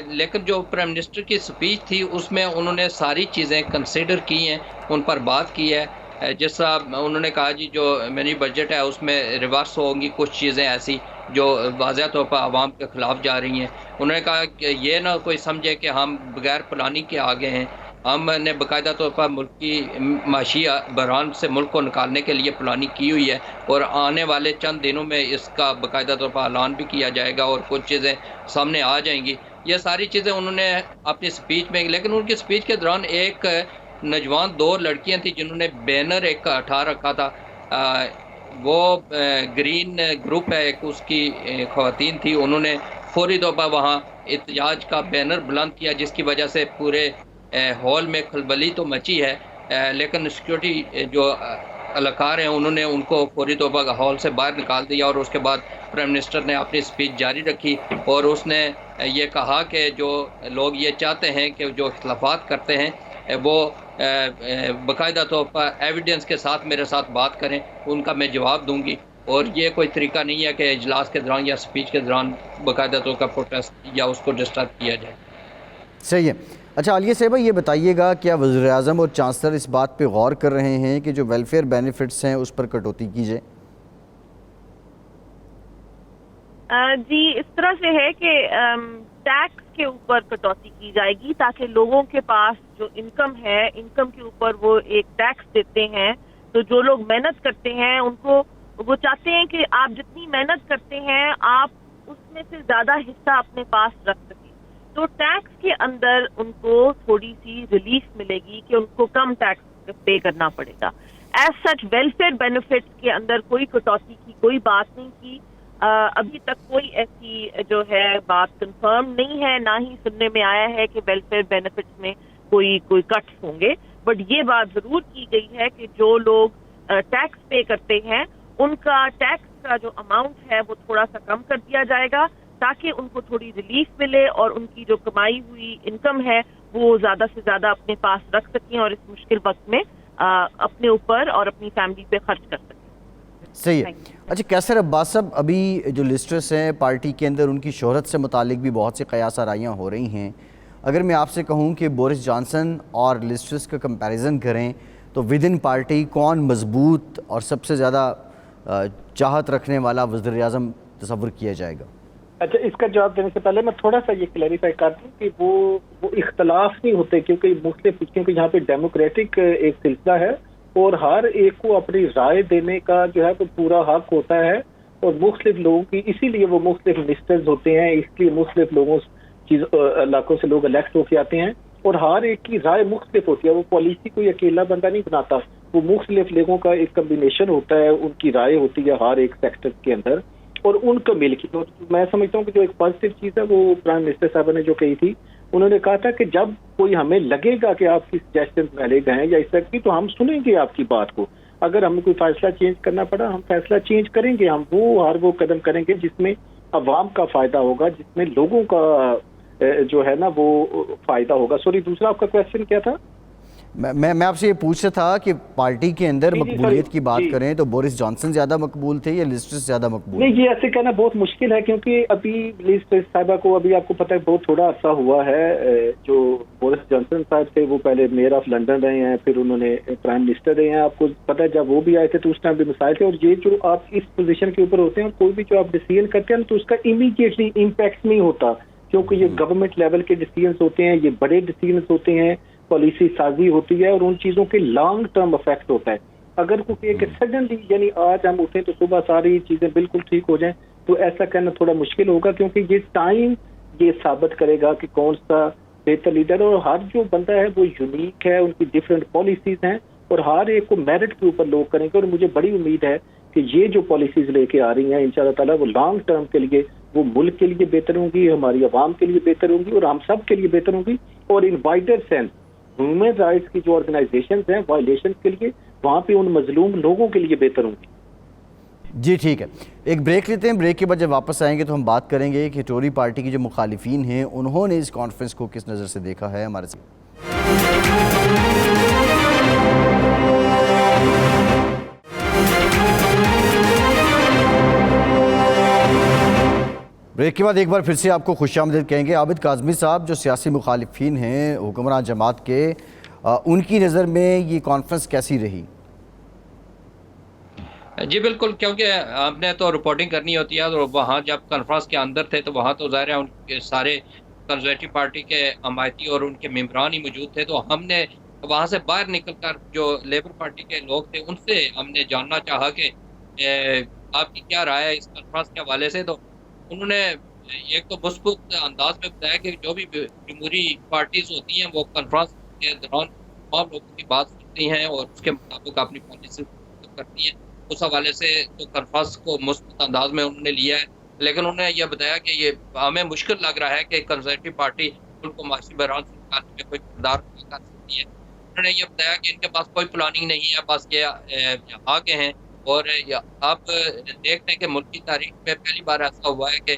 لیکن جو پرائم منسٹر کی سپیچ تھی اس میں انہوں نے ساری چیزیں کنسیڈر کی ہیں، ان پر بات کی ہے، جس طرح انہوں نے کہا جی جو منی بجٹ ہے اس میں ریورس ہوں گی کچھ چیزیں ایسی جو واضح طور پر عوام کے خلاف جا رہی ہیں، انہوں نے کہا کہ یہ نہ کوئی سمجھے کہ ہم بغیر پلاننگ کے آگے ہیں، ہم نے باقاعدہ طور پر ملک کی معاشی بحران سے ملک کو نکالنے کے لیے پلاننگ کی ہوئی ہے، اور آنے والے چند دنوں میں اس کا باقاعدہ طور پر اعلان بھی کیا جائے گا اور کچھ چیزیں سامنے آ جائیں گی۔ یہ ساری چیزیں انہوں نے اپنی سپیچ میں، لیکن ان کی سپیچ کے دوران ایک نوجوان دو لڑکیاں تھیں جنہوں نے بینر ایک اٹھا رکھا تھا، وہ گرین گروپ ہے ایک، اس کی خواتین تھی، انہوں نے فوری طور پر وہاں احتجاج کا بینر بلند کیا جس کی وجہ سے پورے ہال میں کھلبلی تو مچی ہے، لیکن سیکیورٹی جو اہلکار ہیں انہوں نے ان کو فوری طور پر ہال سے باہر نکال دیا، اور اس کے بعد پرائم منسٹر نے اپنی سپیچ جاری رکھی اور اس نے یہ کہا کہ جو لوگ یہ چاہتے ہیں کہ جو اختلافات کرتے ہیں وہ باقاعدہ طور پر ایویڈنس کے ساتھ میرے ساتھ بات کریں، ان کا میں جواب دوں گی، اور یہ کوئی طریقہ نہیں ہے کہ اجلاس کے دوران یا سپیچ کے دوران باقاعدہ طور پر پروٹیسٹ یا اس کو ڈسٹرب کیا جائے۔ صحیح ہے۔ اچھا عالیہ صاحبہ، یہ بتائیے گا کیا وزیر اعظم اور چانسلر اس بات پہ غور کر رہے ہیں کہ جو ویلفیئر بینیفٹس ہیں اس پر کٹوتی کی جائے؟ جی اس طرح سے ہے کہ ٹیکس کے اوپر کٹوتی کی جائے گی تاکہ لوگوں کے پاس جو انکم ہے، انکم کے اوپر وہ ایک ٹیکس دیتے ہیں، تو جو لوگ محنت کرتے ہیں ان کو وہ چاہتے ہیں کہ آپ جتنی محنت کرتے ہیں آپ اس میں سے زیادہ حصہ اپنے پاس رکھ سکیں، تو ٹیکس کے اندر ان کو تھوڑی سی ریلیف ملے گی کہ ان کو کم ٹیکس پے کرنا پڑے گا۔ ایز سچ ویلفیئر بینیفٹس کے اندر کوئی کٹوتی کی کوئی بات نہیں کی، ابھی تک کوئی ایسی جو ہے بات کنفرم نہیں ہے، نہ ہی سننے میں آیا ہے کہ ویلفیئر بینیفٹس میں کوئی کٹس ہوں گے، بٹ یہ بات ضرور کی گئی ہے کہ جو لوگ ٹیکس پے کرتے ہیں ان کا ٹیکس کا جو اماؤنٹ ہے وہ تھوڑا سا کم کر دیا جائے گا تاکہ ان کو تھوڑی ریلیف ملے اور ان کی جو کمائی ہوئی انکم ہے وہ زیادہ سے زیادہ اپنے پاس رکھ سکیں اور اس مشکل وقت میں اپنے اوپر اور اپنی فیملی پہ خرچ کر سکیں. صحیح ہے. اچھا کیسر عباس صاحب، ابھی جو لسٹرس ہیں پارٹی کے اندر، ان کی شہرت سے متعلق بھی بہت سی قیاس آرائیاں ہو رہی ہیں. اگر میں آپ سے کہوں کہ بورس جانسن اور لسٹرس کا کمپیریزن کریں تو ود ان پارٹی کون مضبوط اور سب سے زیادہ چاہت رکھنے والا وزیر اعظم تصور کیا جائے گا؟ اچھا، اس کا جواب دینے سے پہلے میں تھوڑا سا یہ کلیریفائی کر دوں کہ وہ اختلاف نہیں ہوتے، کیونکہ مختلف، کیونکہ یہاں پہ ڈیموکریٹک ایک سلسلہ ہے اور ہر ایک کو اپنی رائے دینے کا جو ہے وہ پورا حق ہوتا ہے، اور مختلف لوگوں کی، اسی لیے وہ مختلف منسٹرز ہوتے ہیں، اس لیے مختلف لوگوں علاقوں سے لوگ الیکٹ ہو کے آتے ہیں، اور ہر ایک کی رائے مختلف ہوتی ہے. وہ پالیسی کوئی اکیلا بندہ نہیں بناتا، وہ مختلف لوگوں کا ایک کمبینیشن ہوتا ہے، ان کی رائے ہوتی ہے ہر ایک سیکٹر کے اندر، اور ان کو مل کے. تو میں سمجھتا ہوں کہ جو ایک پازیٹیو چیز ہے وہ پرائم منسٹر صاحبہ نے جو کہی تھی، انہوں نے کہا تھا کہ جب کوئی ہمیں لگے گا کہ آپ کی سجیشن ویلڈ ہیں یا اس طرح کی، تو ہم سنیں گے آپ کی بات کو. اگر ہمیں کوئی فیصلہ چینج کرنا پڑا، ہم فیصلہ چینج کریں گے، ہم وہ قدم کریں گے جس میں عوام کا فائدہ ہوگا، جس میں لوگوں کا جو ہے نا وہ فائدہ ہوگا. سوری، دوسرا آپ کا کویسچن کیا تھا؟ میں آپ سے یہ پوچھ رہا تھا کہ پارٹی کے اندر مقبولیت کی بات کریں تو بورس جانسن زیادہ مقبول تھے یا لسٹرس زیادہ مقبول؟ نہیں، یہ ایسے کہنا بہت مشکل ہے، کیونکہ ابھی لسٹرس صاحبہ کو ابھی آپ کو پتہ ہے بہت تھوڑا عرصہ ہوا ہے. جو بورس جانسن صاحب تھے وہ پہلے میئر آف لنڈن رہے ہیں، پھر انہوں نے پرائم منسٹر رہے ہیں. آپ کو پتہ ہے جب وہ بھی آئے تھے تو اس ٹائم بھی مسائل تھے. اور یہ جو آپ اس پوزیشن کے اوپر ہوتے ہیں اور کوئی بھی جو آپ ڈیسیژن کرتے ہیں تو اس کا امیڈیٹلی امپیکٹ نہیں ہوتا، کیونکہ یہ گورنمنٹ لیول کے ڈیسیژنز ہوتے ہیں، یہ بڑے ڈیسیژنز ہوتے ہیں، پالیسی سازی ہوتی ہے، اور ان چیزوں کے لانگ ٹرم افیکٹ ہوتا ہے. اگر کوئی کہ سڈنلی یعنی آج ہم اٹھیں تو صبح ساری چیزیں بالکل ٹھیک ہو جائیں، تو ایسا کہنا تھوڑا مشکل ہوگا، کیونکہ یہ ٹائم یہ ثابت کرے گا کہ کون سا بہتر لیڈر. اور ہر جو بندہ ہے وہ یونیک ہے، ان کی ڈفرینٹ پالیسیز ہیں، اور ہر ایک کو میرٹ کے اوپر لوگ کریں گے. اور مجھے بڑی امید ہے کہ یہ جو پالیسیز لے کے آ رہی ہیں انشاءاللہ تعالیٰ وہ لانگ ٹرم کے لیے، وہ ملک کے لیے بہتر ہوں گی، ہماری عوام کے لیے بہتر ہوں گی، اور ہم سب کے لیے بہتر ہوں گی. اور ان وائڈر سینس ہیومن رائٹس کی جو آرگنائزیشنز ہیں وائلیشن کے لیے، وہاں پہ ان مظلوم لوگوں کے لیے بہتر ہوں گی. جی ٹھیک ہے، ایک بریک لیتے ہیں. بریک کے بعد جب واپس آئیں گے تو ہم بات کریں گے کہ ٹوری پارٹی کی جو مخالفین ہیں انہوں نے اس کانفرنس کو کس نظر سے دیکھا ہے. ہمارے ساتھ بریک کے بعد ایک بار پھر سے آپ کو خوش آمدید کہیں گے. عابد کاظمی صاحب، جو سیاسی مخالفین ہیں حکمراں جماعت کے، ان کی نظر میں یہ کانفرنس کیسی رہی؟ جی بالکل، کیونکہ ہم نے تو رپورٹنگ کرنی ہوتی ہے، اور وہاں جب کانفرنس کے اندر تھے تو وہاں تو ظاہر ہے ان کے سارے کنزرویٹو پارٹی کے حمایتی اور ان کے ممبران ہی موجود تھے. تو ہم نے وہاں سے باہر نکل کر جو لیبر پارٹی کے لوگ تھے ان سے ہم نے جاننا چاہا کہ آپ کی کیا رائے ہے اس کانفرنس کے حوالے سے. تو انہوں نے ایک تو مثبت انداز میں بتایا کہ جو بھی جمہوری پارٹیز ہوتی ہیں وہ کانفرنس کے دوران تمام لوگوں کی بات سنتی ہیں اور اس کے مطابق اپنی پالیسی کرتی ہیں. اس حوالے سے تو کانفرنس کو مثبت انداز میں انہوں نے لیا ہے. لیکن انہوں نے یہ بتایا کہ یہ ہمیں مشکل لگ رہا ہے کہ کنزرویٹو پارٹی ان کو معاشی بحران سے نکالنے میں کوئی کردار ادا کر سکتی ہے. انہوں نے یہ بتایا کہ ان کے پاس کوئی پلاننگ نہیں ہے، بس یہ آگے ہیں. اور آپ دیکھتے ہیں کہ ملک کی تاریخ میں پہلی بار ایسا ہوا ہے کہ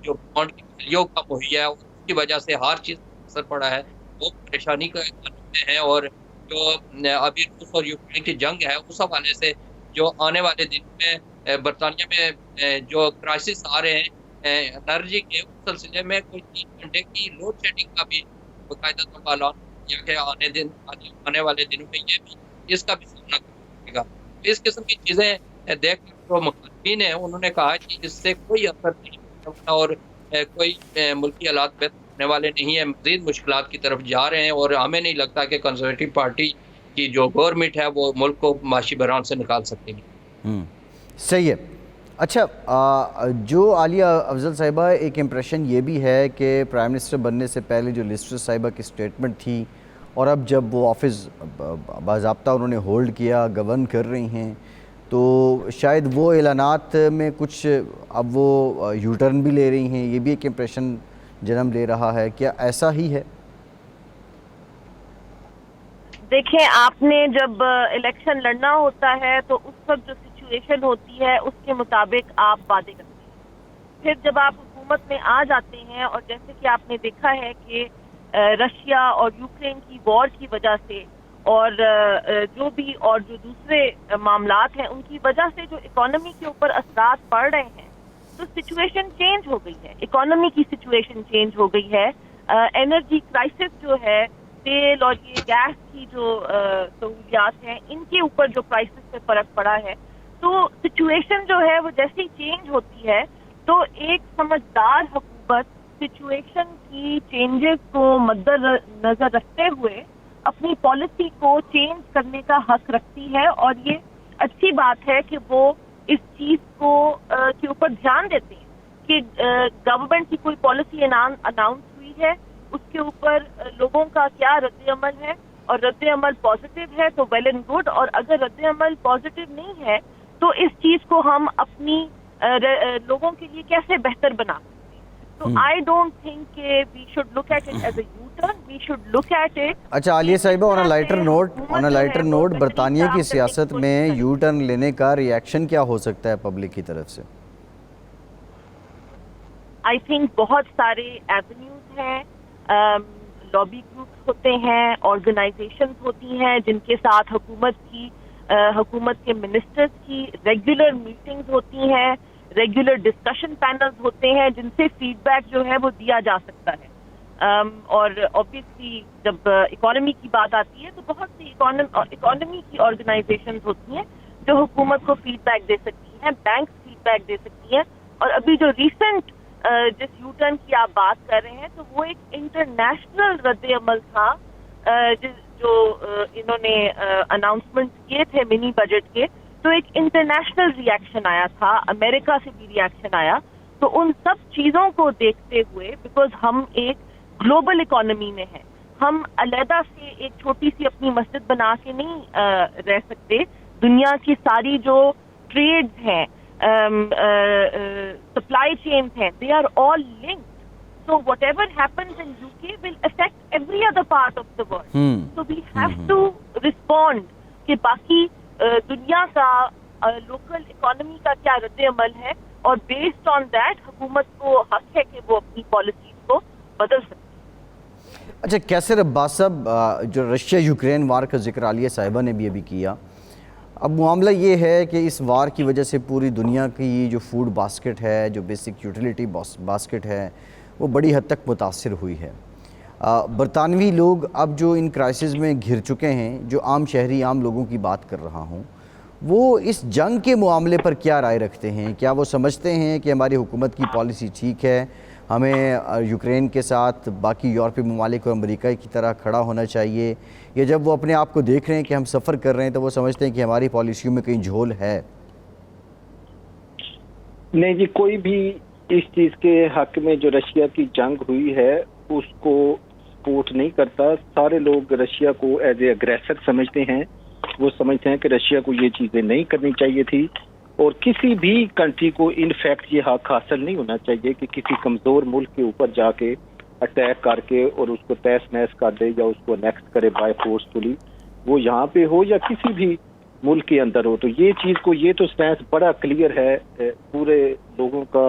جو بانڈ کی ویلیو کم ہوئی ہے اس کی وجہ سے ہر چیز پر اثر پڑا ہے، وہ پریشانی کا میں ہے. اور جو ابھی روس اور یوکرین کی جنگ ہے اس حوالے سے جو آنے والے دن میں برطانیہ میں جو کرائسس آ رہے ہیں انرجی کے، اس سلسلے میں کوئی 3 گھنٹے کی لوڈ شیڈنگ کا بھی باقاعدہ طور پر اعلان کیا کہ آنے والے دنوں میں یہ بھی اس کا بھی سامنا کرے گا. اس قسم کی چیزیں دیکھ کر جو مخالفین ہیں انہوں نے کہا کہ اس سے کوئی اثر نہیں ہوتا اور کوئی ملکی حالات بہتر ہونے والے نہیں ہیں، مزید مشکلات کی طرف جا رہے ہیں. اور ہمیں نہیں لگتا کہ کنزرویٹو پارٹی کی جو گورنمنٹ ہے وہ ملک کو معاشی بحران سے نکال سکتے گی. صحیح ہے. اچھا، جو عالیہ افضل صاحبہ، ایک امپریشن یہ بھی ہے کہ پرائم منسٹر بننے سے پہلے جو لسٹرس صاحبہ کی سٹیٹمنٹ تھی اور اب جب وہ آفس باضابطہ انہوں نے ہولڈ کیا، گورن کر رہی ہیں، تو شاید وہ اعلانات میں کچھ اب وہ یو ٹرن بھی لے رہی ہیں. یہ بھی ایک امپریشن جنم لے رہا ہے. کیا ایسا ہی ہے؟ دیکھیں، آپ نے جب الیکشن لڑنا ہوتا ہے تو اس وقت جو سچویشن ہوتی ہے اس کے مطابق آپ وعدے کرتے ہیں. پھر جب آپ حکومت میں آ جاتے ہیں اور جیسے کہ آپ نے دیکھا ہے کہ رشیا اور یوکرین کی وار کی وجہ سے اور جو دوسرے معاملات ہیں ان کی وجہ سے جو اکانومی کے اوپر اثرات پڑ رہے ہیں، تو سچویشن چینج ہو گئی ہے، اکانومی کی سچویشن چینج ہو گئی ہے. انرجی کرائسس جو ہے، تیل اور یہ گیس کی جو سہولیات ہیں ان کے اوپر جو پرائسز پہ فرق پڑا ہے، تو سچویشن جو ہے وہ جیسے ہی چینج ہوتی ہے تو ایک سمجھدار حکومت سچویشن کی چینجز کو مد نظر رکھتے ہوئے اپنی پالیسی کو چینج کرنے کا حق رکھتی ہے، اور یہ اچھی بات ہے کہ وہ اس چیز کو کے اوپر دھیان دیتے ہیں کہ گورنمنٹ کی کوئی پالیسی اناؤنس ہوئی ہے، اس کے اوپر لوگوں کا کیا رد عمل ہے، اور رد عمل پازیٹیو ہے تو ویل اینڈ گڈ، اور اگر رد عمل پازیٹیو نہیں ہے تو اس چیز کو ہم اپنی لوگوں کے لیے کیسے بہتر بنا سکتے ہیں. تو آئی ڈونٹ تھنک کہ we should look at it as a U turn, we should look at it. اچھا عالیہ صاحبہ، آن اے لائٹر نوٹ برطانیہ کی سیاست میں یو ٹرن لینے کا ری ایکشن کیا ہو سکتا ہے پبلک کی طرف سے؟ آئی تھنک بہت سارے ایونیوز ہیں، لابی گروپس ہوتے ہیں، آرگنائزیشنز ہوتی ہیں جن کے ساتھ حکومت کے منسٹرز کی ریگولر میٹنگز ہوتی ہیں، ریگولر ڈسکشن پینلز ہوتے ہیں جن سے فیڈ بیک جو ہے وہ دیا جا سکتا ہے. اور obviously جب اکانومی کی بات آتی ہے تو بہت سی اکانومی کی آرگنائزیشنز ہوتی ہیں جو حکومت کو فیڈ بیک دے سکتی ہیں، بینکس فیڈ بیک دے سکتی ہیں. اور ابھی جو ریسنٹ جس یو ٹرن کی آپ بات کر رہے ہیں تو وہ ایک انٹرنیشنل رد عمل تھا جو انہوں نے اناؤنسمنٹ کیے تھے منی بجٹ کے، تو ایک انٹرنیشنل ری ایکشن آیا تھا، امریکہ سے بھی ری ایکشن آیا. تو ان سب چیزوں کو دیکھتے ہوئے، بیکاز ہم ایک گلوبل اکانومی میں ہیں، ہم علیحدہ سے ایک چھوٹی سی اپنی مسجد بنا کے نہیں رہ سکتے. دنیا کی ساری جو ٹریڈز ہیں، سپلائی چینز ہیں، they are all linked. So whatever happens in UK will affect every other part of the world. So we have to respond کہ باقی دنیا کا لوکل اکانومی کا کیا رد عمل ہے، اور بیسڈ آن دیٹ حکومت کو حق ہے کہ وہ اپنی پالیسیز کو بدل سکتی ہے. اچھا کیسر عباس صاحب، جو رشیا یوکرین وار کا ذکر عالیہ صاحبہ نے بھی ابھی کیا، اب معاملہ یہ ہے کہ اس وار کی وجہ سے پوری دنیا کی جو فوڈ باسکٹ ہے، جو بیسک یوٹیلیٹی باسکٹ ہے، وہ بڑی حد تک متاثر ہوئی ہے. برطانوی لوگ اب جو ان کرائسس میں گھر چکے ہیں، جو عام شہری عام لوگوں کی بات کر رہا ہوں، وہ اس جنگ کے معاملے پر کیا رائے رکھتے ہیں؟ کیا وہ سمجھتے ہیں کہ ہماری حکومت کی پالیسی ٹھیک ہے، ہمیں یوکرین کے ساتھ باقی یورپی ممالک اور امریکہ کی طرح کھڑا ہونا چاہیے، یا جب وہ اپنے آپ کو دیکھ رہے ہیں کہ ہم سفر کر رہے ہیں تو وہ سمجھتے ہیں کہ ہماری پالیسیوں میں کہیں جھول ہے؟ نہیں جی، کوئی بھی اس چیز کے حق میں جو رشیا کی جنگ ہوئی ہے اس کو سپورٹ نہیں کرتا. سارے لوگ رشیا کو ایز اے اگریسر سمجھتے ہیں. وہ سمجھتے ہیں کہ رشیا کو یہ چیزیں نہیں کرنی چاہیے تھی، اور کسی بھی کنٹری کو انفیکٹ یہ حق حاصل نہیں ہونا چاہیے کہ کسی کمزور ملک کے اوپر جا کے اٹیک کر کے اور اس کو تہس نہس کر دے یا اس کو نیکسٹ کرے بائی فورسفلی، وہ یہاں پہ ہو یا کسی بھی ملک کے اندر ہو. تو یہ چیز کو، یہ تو سٹینس بڑا کلیئر ہے پورے لوگوں کا،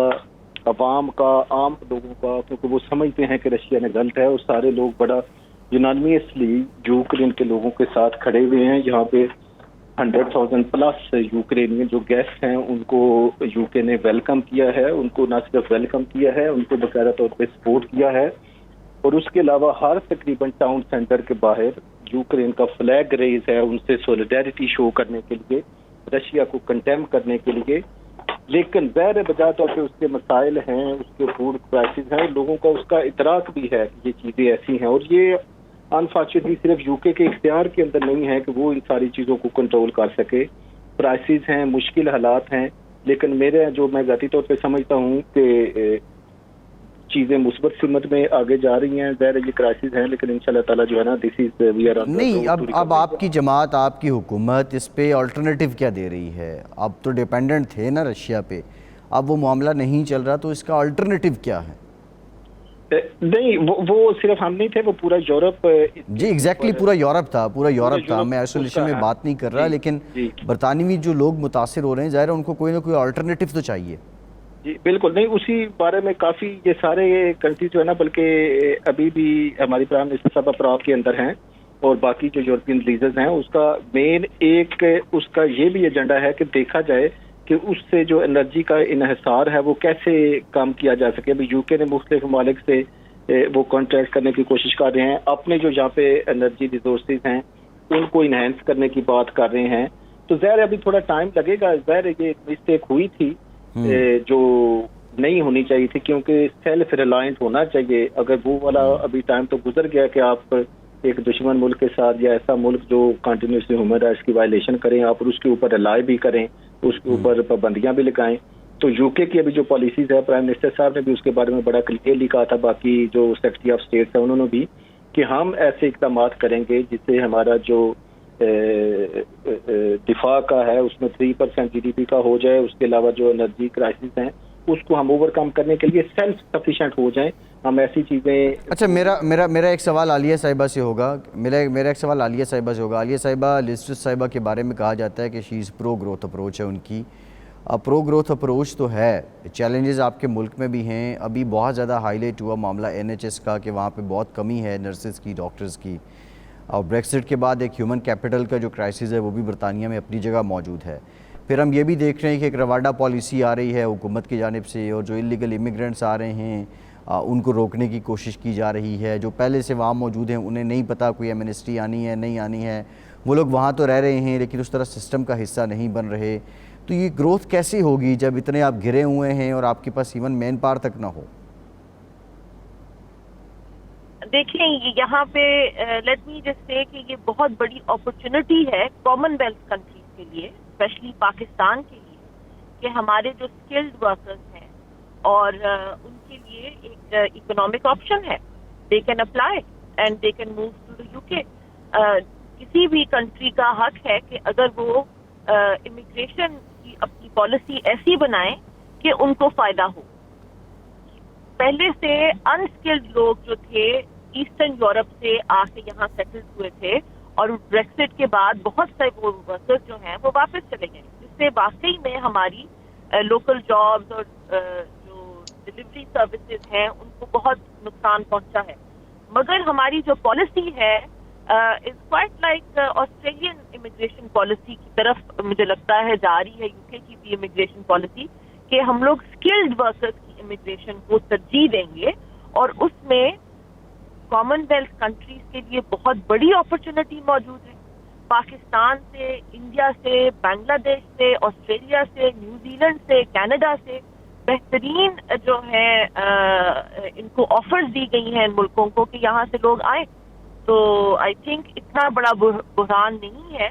عوام کا، عام لوگوں کا، کیونکہ وہ سمجھتے ہیں کہ رشیا نے غلط ہے، اور سارے لوگ بڑا یونانیسلی یوکرین کے لوگوں کے ساتھ کھڑے ہوئے ہیں. یہاں پہ 100,000 پلس یوکرینین جو گیسٹ ہیں ان کو یو کے نے ویلکم کیا ہے. ان کو نہ صرف ویلکم کیا ہے، ان کو باقاعدہ طور پہ سپورٹ کیا ہے. اور اس کے علاوہ ہر تقریباً ٹاؤن سینٹر کے باہر یوکرین کا فلیگ ریز ہے، ان سے سولیڈیرٹی شو کرنے کے لیے، رشیا کو کنڈیم کرنے کے لیے. لیکن بہر بجا طور پہ اس کے مسائل ہیں، اس کے فوڈ کرائسس ہیں، لوگوں کا اس کا ادراک بھی ہے کہ یہ چیزیں ایسی ہیں. اور یہ انفارچونیٹلی صرف یو کے اختیار کے اندر نہیں ہے کہ وہ ان ساری چیزوں کو کنٹرول کر سکے. کرائسس ہیں، مشکل حالات ہیں، لیکن میں ذاتی طور پہ سمجھتا ہوں کہ چیزیں مثبت سمت میں آگے جا رہی ہیں. ظاہر یہ کرائسس ہیں، لیکن انشاءاللہ تعالیٰ جو ہے نا نہیں. اب آپ کی جماعت، آپ کی حکومت اس پہ آلٹرنیٹیو کیا دے رہی ہے؟ اب تو ڈیپینڈنٹ تھے نا رشیا پہ، اب وہ معاملہ نہیں چل رہا، تو اس کا آلٹرنیٹیو کیا ہے؟ نہیں، وہ صرف ہم نہیں تھے، وہ پورا یورپ. جی ایگزیکٹلی، پورا یورپ تھا. میں آئسولیشن میں بات نہیں کر رہا، لیکن برطانوی جو لوگ متاثر ہو رہے ہیں، ظاہر ہے ان کو کوئی نہ کوئی آلٹرنیٹیو تو چاہیے. جی بالکل نہیں، اسی بارے میں کافی یہ سارے کنٹری جو ہے نا، بلکہ ابھی بھی ہماری پرائم منسٹر صاحب اپراو کے اندر ہیں اور باقی جو یورپین لیڈرز ہیں، اس کا مین ایک اس کا یہ بھی ایجنڈا ہے کہ دیکھا جائے کہ اس سے جو انرجی کا انحصار ہے وہ کیسے کم کیا جا سکے. ابھی یو کے نے مختلف ممالک سے وہ کانٹریکٹ کرنے کی کوشش کر رہے ہیں، اپنے جو یہاں پہ انرجی ریسورسز ہیں ان کو انہینس کرنے کی بات کر رہے ہیں. تو ظاہر ابھی تھوڑا ٹائم لگے گا. ظاہر یہ مسٹیک ہوئی تھی جو نہیں ہونی چاہیے تھی، کیونکہ سیلف ریلائنٹ ہونا چاہیے. اگر وہ والا ابھی ٹائم تو گزر گیا کہ آپ ایک دشمن ملک کے ساتھ یا ایسا ملک جو کنٹینیوسلی ہیومن رائٹس کی وائلیشن کریں آپ اور اس کے اوپر ریلائی بھی کریں، اس کے اوپر پابندیاں بھی لگائیں. تو یو کے کی ابھی جو پالیسیز ہے، پرائم منسٹر صاحب نے بھی اس کے بارے میں بڑا کلیئرلی کہا تھا، باقی جو سیکرٹری آف اسٹیٹ ہیں انہوں نے بھی، کہ ہم ایسے اقدامات کریں گے جس سے ہمارا جو دفاع کا ہے اس میں 3% جی ڈی پی کا ہو جائے. اس کے علاوہ جو انرجی کرائسس ہیں اس کو ہم اوور کم کرنے کے لیے سیلف سفیشینٹ ہو جائیں. ہم ایسی چیزیں. اچھا میرا ایک سوال عالیہ صاحبہ سے ہوگا. میرا ایک سوال عالیہ صاحبہ سے ہوگا. عالیہ صاحبہ، لیز ٹرس صاحبہ کے بارے میں کہا جاتا ہے کہ شی از پرو گروتھ اپروچ ہے ان کی. پرو گروتھ اپروچ تو ہے، چیلنجز آپ کے ملک میں بھی ہیں. ابھی بہت زیادہ ہائی لائٹ ہوا معاملہ NHS کا کہ وہاں پہ بہت کمی ہے نرسز کی، ڈاکٹرز کی. اور بریکسٹ کے بعد ایک ہیومن کیپٹل کا جو کرائسس ہے وہ بھی برطانیہ میں اپنی جگہ موجود ہے. پھر ہم یہ بھی دیکھ رہے ہیں کہ ایک رواڈا پالیسی آ رہی ہے حکومت کی جانب سے، اور جو انلیگل امیگرینٹس آ رہے ہیں ان کو روکنے کی کوشش کی جا رہی ہے. جو پہلے سے وہاں موجود ہیں انہیں نہیں پتہ کوئی ایمنسٹی آنی ہے نہیں آنی ہے. وہ لوگ وہاں تو رہ رہے ہیں لیکن اس طرح سسٹم کا حصہ نہیں بن رہے. تو یہ گروتھ کیسی ہوگی جب اتنے آپ گھرے ہوئے ہیں اور آپ کے پاس ایون مین پاور تک نہ ہو؟ دیکھیں یہاں پہ لیٹ می جسٹ سے کہ یہ بہت بڑی اپرچونٹی ہے کامن ویلتھ کنٹریز کے لیے، اسپیشلی پاکستان کے لیے، کہ ہمارے جو اسکلڈ ورکرز ہیں اور ان کے لیے ایک اکنامک آپشن ہے. They can apply and they can move to U K. کسی بھی کنٹری کا حق ہے کہ اگر وہ امیگریشن کی اپنی پالیسی ایسی بنائیں کہ ان کو فائدہ ہو. پہلے سے انسکلڈ لوگ جو تھے ایسٹرن یورپ سے آ کے یہاں سیٹلڈ ہوئے تھے، اور بریکسٹ کے بعد بہت سے وہ ورکرز جو ہیں وہ واپس چلے گئے، جس سے واقعی میں ہماری لوکل جابز اور جو ڈلیوری سروسز ہیں ان کو بہت نقصان پہنچا ہے. مگر ہماری جو پالیسی ہے is quite like Australian immigration policy کی طرف مجھے لگتا ہے جا رہی ہے یو کے کی بھی امیگریشن پالیسی، کہ ہم لوگ اسکلڈ ورکرز کی امیگریشن کو ترجیح دیں گے. اور اس میں کامن ویلتھ کنٹریز کے لیے بہت بڑی اپرچونٹی موجود ہے. پاکستان سے، انڈیا سے، بنگلہ دیش سے، آسٹریلیا سے، نیوزی لینڈ سے، کینیڈا سے بہترین جو ہے ان کو آفرز دی گئی ہیں ان ملکوں کو کہ یہاں سے لوگ آئیں. تو آئی تھنک اتنا بڑا بحران نہیں ہے،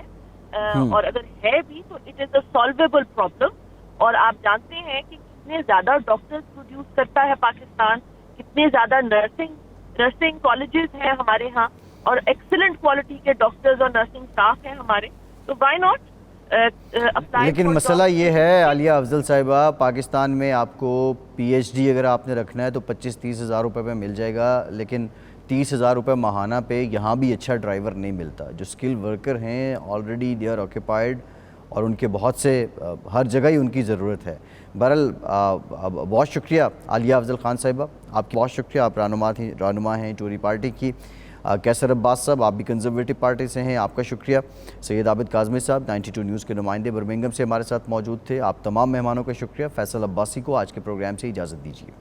اور اگر ہے بھی تو it is a solvable problem. اور آپ جانتے ہیں کہ کتنے زیادہ ڈاکٹرز پروڈیوس کرتا ہے پاکستان، کتنے زیادہ نرسنگ کالجز ہیں ہمارے ہاں، اور ایکسلنٹ کوالٹی کے ڈاکٹرز اور نرسنگ سٹاف ہیں ہمارے. تو وائی ناٹ. لیکن مسئلہ یہ ہے عالیہ افضل صاحبہ، پاکستان میں آپ کو PhD اگر آپ نے رکھنا ہے تو 25-30 ہزار روپے پہ مل جائے گا، لیکن 30 ہزار روپے ماہانہ پہ یہاں بھی اچھا ڈرائیور نہیں ملتا. جو اسکل ورکر ہیں آلریڈی دے آر آکیپائڈ، اور ان کے بہت سے ہر جگہ ہی ان کی ضرورت ہے. بہرحال بہت شکریہ عالیہ افضل خان صاحبہ، آپ کی بہت شکریہ. آپ رہنما ہیں ٹوری پارٹی کی. کیسر عباس صاحب، آپ بھی کنزرویٹو پارٹی سے ہیں، آپ کا شکریہ. سید عابد کاظمی صاحب 92 نیوز کے نمائندے برمنگھم سے ہمارے ساتھ موجود تھے. آپ تمام مہمانوں کا شکریہ. فیصل عباسی کو آج کے پروگرام سے اجازت دیجیے.